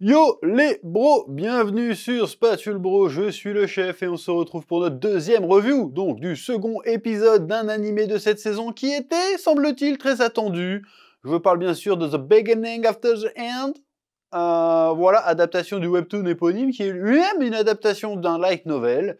Yo les bros, bienvenue sur Spatule Bro, je suis le chef et on se retrouve pour notre deuxième review, donc du second épisode d'un animé de cette saison qui était, semble-t-il, très attendu. Je parle bien sûr de The Beginning After the End. Voilà, adaptation du webtoon éponyme qui est lui-même une adaptation d'un light novel.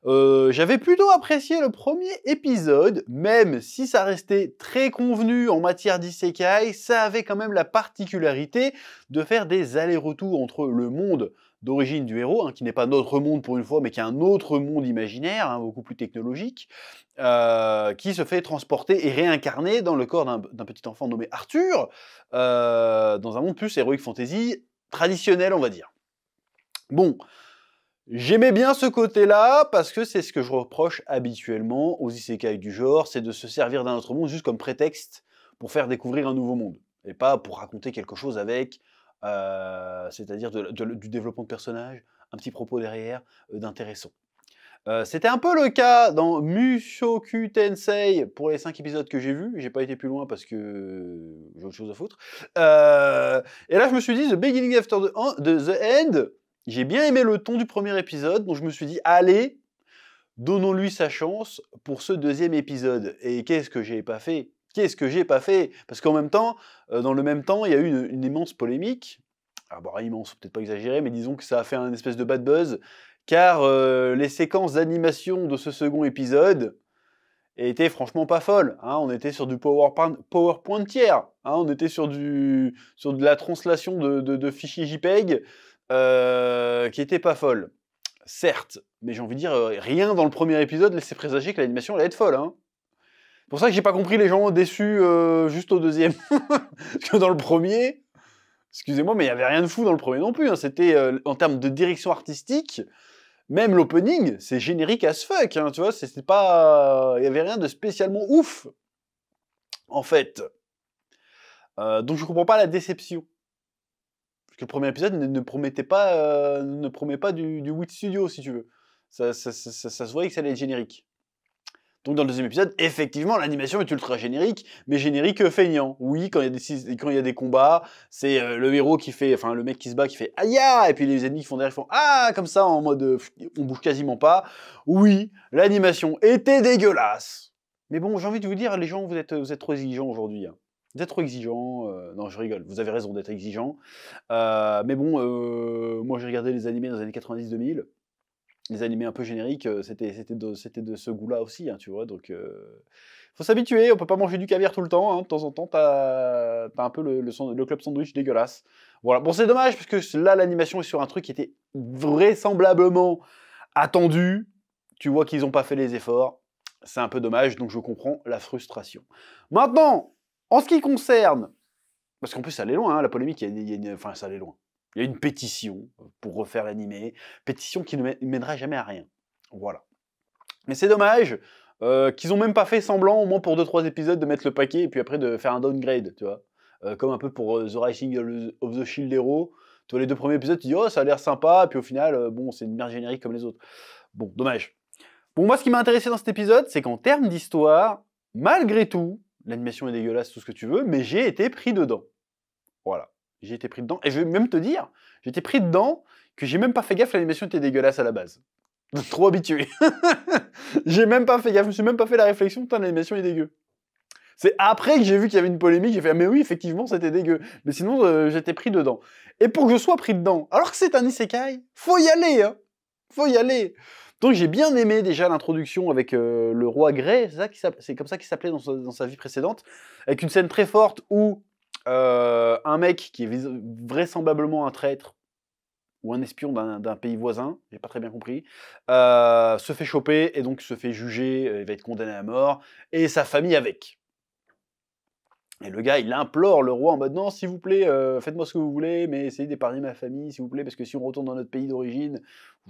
J'avais plutôt apprécié le premier épisode, même si ça restait très convenu en matière d'isekai, ça avait quand même la particularité de faire des allers-retours entre le monde d'origine du héros, qui n'est pas notre monde pour une fois, mais qui est un autre monde imaginaire, beaucoup plus technologique, qui se fait transporter et réincarner dans le corps d'un petit enfant nommé Arthur, dans un monde plus heroic fantasy traditionnel, on va dire. Bon, j'aimais bien ce côté-là, parce que c'est ce que je reproche habituellement aux isekai du genre, c'est de se servir d'un autre monde juste comme prétexte pour faire découvrir un nouveau monde, et pas pour raconter quelque chose avec, c'est-à-dire du développement de personnages, un petit propos derrière, d'intéressant. C'était un peu le cas dans Mushoku Tensei pour les 5 épisodes que j'ai vus, j'ai pas été plus loin parce que j'ai autre chose à foutre. Et là je me suis dit The Beginning After the End, j'ai bien aimé le ton du premier épisode, donc je me suis dit allez, donnons-lui sa chance pour ce deuxième épisode. Et qu'est-ce que j'ai pas fait? Qu'est-ce que j'ai pas fait? Parce qu'en même temps, dans le même temps, il y a eu une immense polémique. Ah bon, immense, peut-être pas exagéré, mais disons que ça a fait un espèce de bad buzz, car les séquences d'animation de ce second épisode étaient franchement pas folles. On était sur du PowerPoint tiers. On était sur de la translation de fichiers JPEG qui était pas folle. Certes, mais j'ai envie de dire, rien dans le premier épisode laissait présager que l'animation allait être folle. C'est pour ça que j'ai pas compris les gens déçus juste au deuxième. Parce que dans le premier, excusez-moi, mais il y avait rien de fou dans le premier non plus. C'était, en termes de direction artistique, même l'opening, c'est générique as fuck, tu vois, c'était pas... Il y avait rien de spécialement ouf, en fait. Donc je comprends pas la déception. Parce que le premier épisode ne promet pas du Wit Studio, si tu veux. Ça se voyait que ça allait être générique. Donc dans le deuxième épisode, effectivement, l'animation est ultra générique, mais générique feignant. Oui, quand il y a des combats, c'est le héros qui fait, enfin le mec qui se bat qui fait aïe, et puis les ennemis qui font derrière, ils font ah, comme ça, en mode on bouge quasiment pas. Oui, l'animation était dégueulasse. Mais bon, j'ai envie de vous dire, les gens, vous êtes trop exigeants aujourd'hui. Vous êtes trop exigeants. Non, je rigole, vous avez raison d'être exigeants. Mais bon, moi j'ai regardé les animés dans les années 90-2000. Les animés un peu génériques, c'était de ce goût-là aussi, tu vois, donc faut s'habituer, on peut pas manger du caviar tout le temps, de temps en temps, t'as un peu le club sandwich dégueulasse. Voilà, bon c'est dommage, parce que là, l'animation est sur un truc qui était vraisemblablement attendu, tu vois qu'ils ont pas fait les efforts, c'est un peu dommage, donc je comprends la frustration. Maintenant, en ce qui concerne, parce qu'en plus ça allait loin, la polémique, enfin ça allait loin. Il y a une pétition pour refaire l'animé, pétition qui ne mènera jamais à rien. Voilà. Mais c'est dommage qu'ils ont même pas fait semblant, au moins pour 2-3 épisodes, de mettre le paquet et puis après de faire un downgrade, tu vois. Comme un peu pour The Rising of the Shield Hero. Tu vois, les 2 premiers épisodes, tu dis oh ça a l'air sympa, et puis au final, bon, c'est une merde générique comme les autres. Bon, dommage. Bon, moi ce qui m'a intéressé dans cet épisode, c'est qu'en termes d'histoire, malgré tout, l'animation est dégueulasse, tout ce que tu veux, mais j'ai été pris dedans. Voilà. J'ai été pris dedans. Et je vais même te dire, j'ai été pris dedans que j'ai même pas fait gaffe, l'animation était dégueulasse à la base. Trop habitué. J'ai même pas fait gaffe, je me suis même pas fait la réflexion, putain, l'animation est dégueu. C'est après que j'ai vu qu'il y avait une polémique, j'ai fait, ah, mais oui, effectivement, c'était dégueu. Mais sinon, j'étais pris dedans. Et pour que je sois pris dedans, alors que c'est un isekai, faut y aller, faut y aller. Donc j'ai bien aimé déjà l'introduction avec le roi Grey, c'est comme ça qu'il s'appelait dans sa vie précédente, avec une scène très forte où un mec qui est vraisemblablement un traître ou un espion d'un pays voisin, j'ai pas très bien compris, se fait choper et donc se fait juger, il va être condamné à mort, et sa famille avec. Et le gars, il implore le roi en mode non, s'il vous plaît, faites-moi ce que vous voulez, mais essayez d'épargner ma famille, s'il vous plaît, parce que si on retourne dans notre pays d'origine,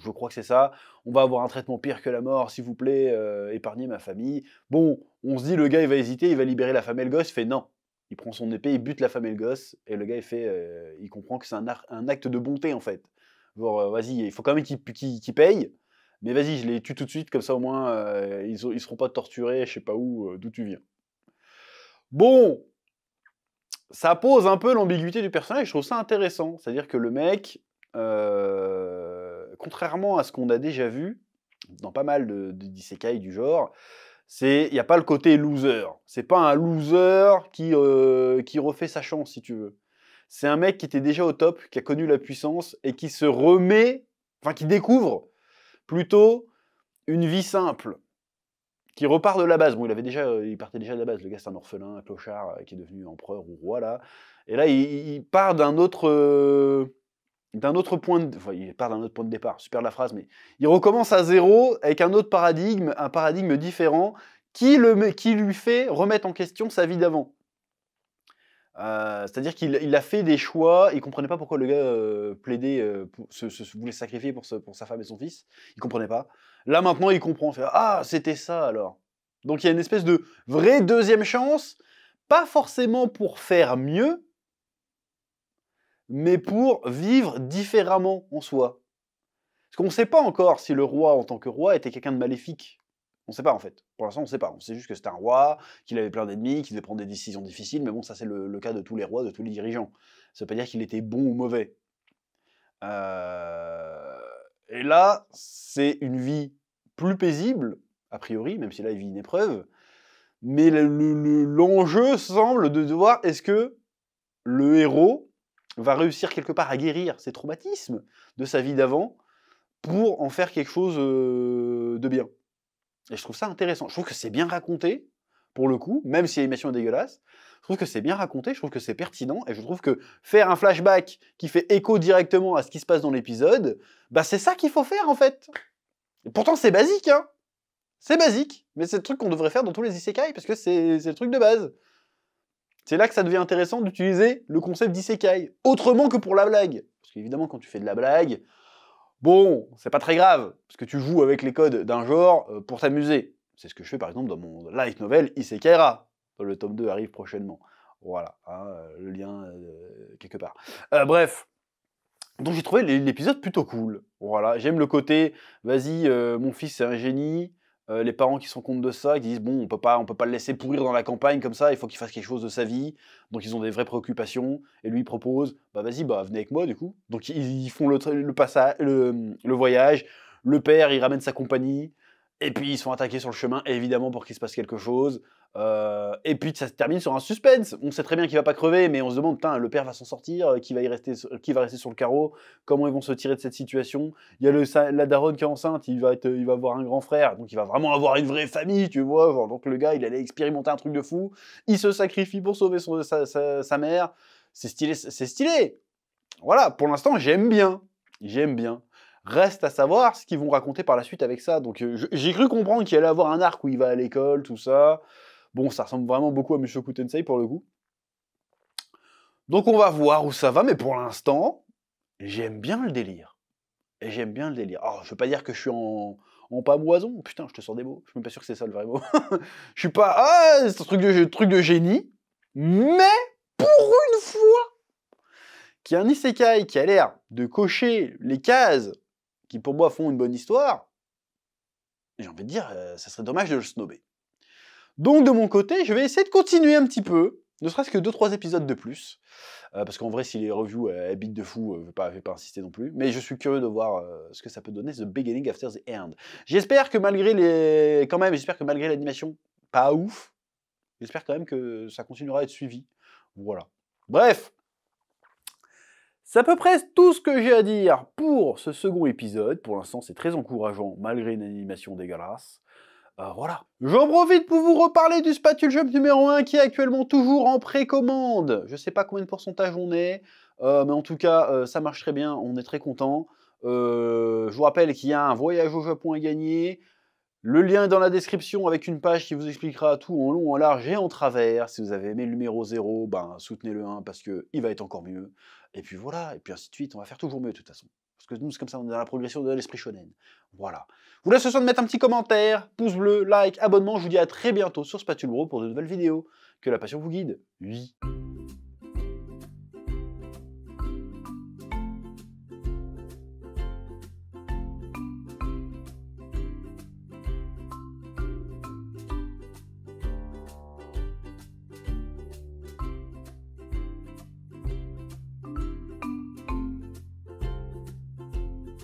je crois que c'est ça, on va avoir un traitement pire que la mort, s'il vous plaît, épargnez ma famille. Bon, on se dit, le gars, il va hésiter, il va libérer la femme et le gosse, il fait non. Il prend son épée, il bute la femme et le gosse, et le gars, il comprend que c'est un acte de bonté, en fait. Genre, vas-y, il faut quand même qu'il paye, mais vas-y, je les tue tout de suite, comme ça au moins, ils seront pas torturés, je sais pas où, d'où tu viens. Bon, ça pose un peu l'ambiguïté du personnage, je trouve ça intéressant. C'est-à-dire que le mec, contrairement à ce qu'on a déjà vu, dans pas mal d'isekai du genre, il n'y a pas le côté loser. C'est pas un loser qui refait sa chance, si tu veux. C'est un mec qui était déjà au top, qui a connu la puissance, et qui se remet, enfin qui découvre plutôt une vie simple, qui repart de la base. Bon, il partait déjà de la base. Le gars, c'est un orphelin, un clochard, qui est devenu empereur ou roi, là. Et là, il part d'un autre point de... Enfin, il part d'un autre point de départ, super la phrase, mais il recommence à zéro avec un autre paradigme, un paradigme différent, qui lui fait remettre en question sa vie d'avant. C'est-à-dire qu'il a fait des choix, il comprenait pas pourquoi le gars plaidait, voulait se sacrifier pour sa femme et son fils, il comprenait pas. Là maintenant il comprend, il fait « Ah, c'était ça alors !» Donc il y a une espèce de vraie deuxième chance, pas forcément pour faire mieux, mais pour vivre différemment en soi. Parce qu'on ne sait pas encore si le roi, en tant que roi, était quelqu'un de maléfique. On ne sait pas en fait. Pour l'instant, on ne sait pas. On sait juste que c'était un roi, qu'il avait plein d'ennemis, qu'il devait prendre des décisions difficiles, mais bon, ça c'est le cas de tous les rois, de tous les dirigeants. Ça ne veut pas dire qu'il était bon ou mauvais. Et là, c'est une vie plus paisible, a priori, même si là il vit une épreuve. Mais l'enjeu semble de voir est-ce que le héros va réussir quelque part à guérir ses traumatismes de sa vie d'avant pour en faire quelque chose de bien. Et je trouve ça intéressant. Je trouve que c'est bien raconté, pour le coup, même si l'animation est dégueulasse. Je trouve que c'est bien raconté, je trouve que c'est pertinent, et je trouve que faire un flashback qui fait écho directement à ce qui se passe dans l'épisode, bah c'est ça qu'il faut faire, en fait. Et pourtant, c'est basique, hein. C'est basique, mais c'est le truc qu'on devrait faire dans tous les isekai, parce que c'est le truc de base. C'est là que ça devient intéressant d'utiliser le concept d'isekai, autrement que pour la blague. Parce qu'évidemment, quand tu fais de la blague, bon, c'est pas très grave, parce que tu joues avec les codes d'un genre pour t'amuser. C'est ce que je fais par exemple dans mon light novel Isekai-ra. Le tome 2 arrive prochainement. Voilà, hein, le lien quelque part. Bref, donc j'ai trouvé l'épisode plutôt cool. Voilà, j'aime le côté, vas-y, mon fils c'est un génie, les parents qui se rendent compte de ça, qui disent bon, on peut pas le laisser pourrir dans la campagne comme ça, il faut qu'il fasse quelque chose de sa vie. Donc ils ont des vraies préoccupations, et lui il propose, bah vas-y, bah venez avec moi du coup. Donc ils font le voyage, le père il ramène sa compagnie, et puis ils se font attaquer sur le chemin, évidemment pour qu'il se passe quelque chose. Et puis ça se termine sur un suspense. On sait très bien qu'il va pas crever, mais on se demande, putain, le père va s'en sortir, qui va rester sur le carreau, comment ils vont se tirer de cette situation. Il y a la daronne qui est enceinte, il va avoir un grand frère, donc il va vraiment avoir une vraie famille, tu vois. Genre, donc le gars, il allait expérimenter un truc de fou, il se sacrifie pour sauver sa mère. C'est stylé, c'est stylé. Voilà, pour l'instant, j'aime bien. J'aime bien. Reste à savoir ce qu'ils vont raconter par la suite avec ça. Donc j'ai cru comprendre qu'il allait avoir un arc où il va à l'école, tout ça. Bon, ça ressemble vraiment beaucoup à Mushoku Tensei pour le coup. Donc on va voir où ça va, mais pour l'instant, j'aime bien le délire. Et j'aime bien le délire. Alors, je veux pas dire que je suis en pamoison. Putain, je te sors des mots. Je suis même pas sûr que c'est ça le vrai mot. Je suis pas... Ah, c'est un truc de génie. Mais, pour une fois, qu'il y a un isekai qui a l'air de cocher les cases qui, pour moi, font une bonne histoire, j'ai envie de dire, ça serait dommage de le snobber. Donc, de mon côté, je vais essayer de continuer un petit peu, ne serait-ce que 2-3 épisodes de plus, parce qu'en vrai, si les reviews bitent de fou, je vais pas insister non plus, mais je suis curieux de voir ce que ça peut donner, The Beginning After the End. J'espère que malgré l'animation pas ouf, j'espère quand même que ça continuera à être suivi. Voilà. Bref, c'est à peu près tout ce que j'ai à dire pour ce second épisode. Pour l'instant, c'est très encourageant, malgré une animation dégueulasse. Voilà. J'en profite pour vous reparler du Spatule Jump numéro 1 qui est actuellement toujours en précommande. Je sais pas combien de pourcentage on est, mais en tout cas, ça marche très bien, on est très content. Je vous rappelle qu'il y a un voyage au Japon à gagner. Le lien est dans la description avec une page qui vous expliquera tout en long, en large et en travers. Si vous avez aimé le numéro 0, ben, soutenez le 1 parce qu'il va être encore mieux. Et puis voilà, et puis ainsi de suite, on va faire toujours mieux de toute façon. Parce que nous, c'est comme ça, on est dans la progression de l'esprit shonen. Voilà. Je vous laisse le soin de mettre un petit commentaire, pouce bleu, like, abonnement. Je vous dis à très bientôt sur Spatule Bro pour de nouvelles vidéos. Que la passion vous guide. Oui.